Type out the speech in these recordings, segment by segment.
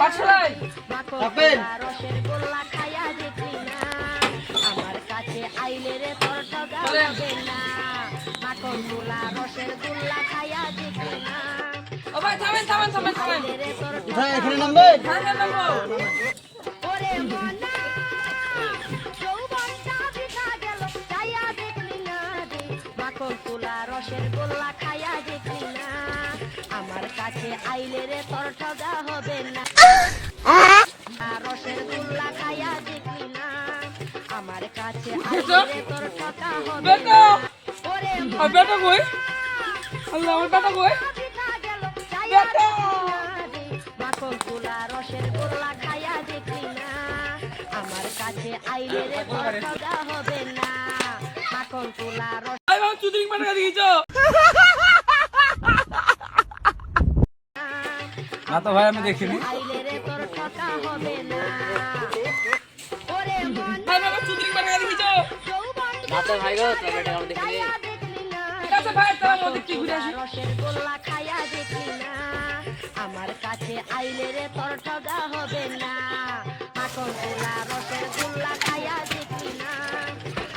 পাছলাই apple রসের গোল্লা খায়া দেখলি না আমার কাছে আইলে রে তোর ঠগা চলেন। হবে না মাখন গোলা রসের গোল্লা খায়া দেখলি না ও ভাই থামেন থামেন থামেন থামেন আইলে রে তোর কোথায় এখানে নামবে থামেন নামবো ওরে মনা যৌবনটা বিতা গেল খায়া দেখলি না রে মাখন গোলা রসের গোল্লা খায়া দেখলি না আমার কাছে আইলে রে তোর ঠগা হবে না রসের গোল্লা খায়া দেখলি না আমার কাছে আইলে রে তোর ঠগা হবে বেটা না ওরে আর বেটা কই আল্লাহ আমার বেটা কই বিতা গেল খায়া বেটা মাখন গোলা রসের গোল্লা খায়া দেখলি না আমার কাছে আইলে রে তোর ঠগা হবে না মাখন গোলা রস আই বাবা চুদরিং মারা দিয়েছো না তো ভাই আমি দেখিনি আইলে রে তোর ঠগা হবে না ওরে মন ভাই বাবা চুদরিং মারা দিয়েছো যৌবনটা না তো ভাই গো তোর বেটা আমি দেখিনি খায়া দেখলি না ঠিক আছে ভাই তাহলে মধ্যে কি ঘুরে আসি রসের গোল্লা খায়া দেখলি না আমার কাছে আইলে রে তোর ঠগা হবে না মাখন গোলা রসের গোল্লা খায়া দেখলি না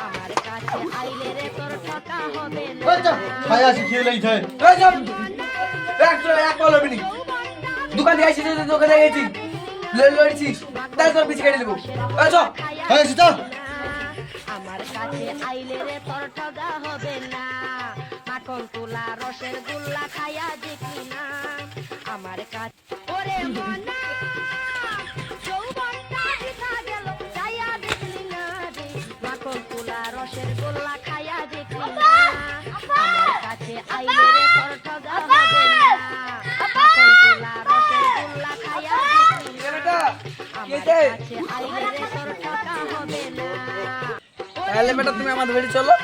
আমার কাছে আইলে রে তোর ঠগা হবে না খায়া শিখিয়ে লই থাকে এই সব এক তো এক বল হবি দোকান থেকে আইছিস দোকানে গেছি লড়ছিস তাই তোর পিছে কেটে দেবো এই চল খায়া সিতা আমার কাছে আইলে রে তোর ঠগা হবে না মাখন গোলা রসের গোল্লা খায়া দেখলি না আমার কাছে ওরে মনা যৌবনটা বিতা গেল খায়া দেখলি না রে মাখন গোলা রসের গোল্লা খায়া দেখলি না আমার কাছে আইলে রে তোর ঠগা হবে না মাখন গোলা রসের গোল্লা খায়া দেখলি না বেটা আমার কাছে আইলে রে তোর ঠগা হবে না তাহলে বেটা তুমি আমাদের বাড়ি চলো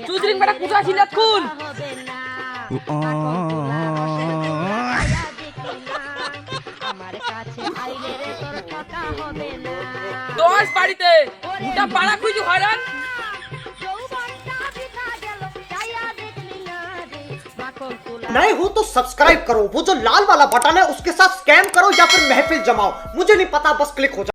চুদরিং বেটা কোথায় ছিল এখন আমার কাছে আইলে রে তোর ঠকা হবে না দশ বাড়িতে গোটা পাড়া খুঁজু হয়রান যৌবনটা বিতা গেল ছায়া দেখলি না রে মাখন তোলা नए हो तो सब्सक्राइब करो, वो जो लाल वाला बटन है उसके साथ स्कैम करो या फिर महफिल जमाओ, मुझे नहीं पता, बस क्लिक हो जाए।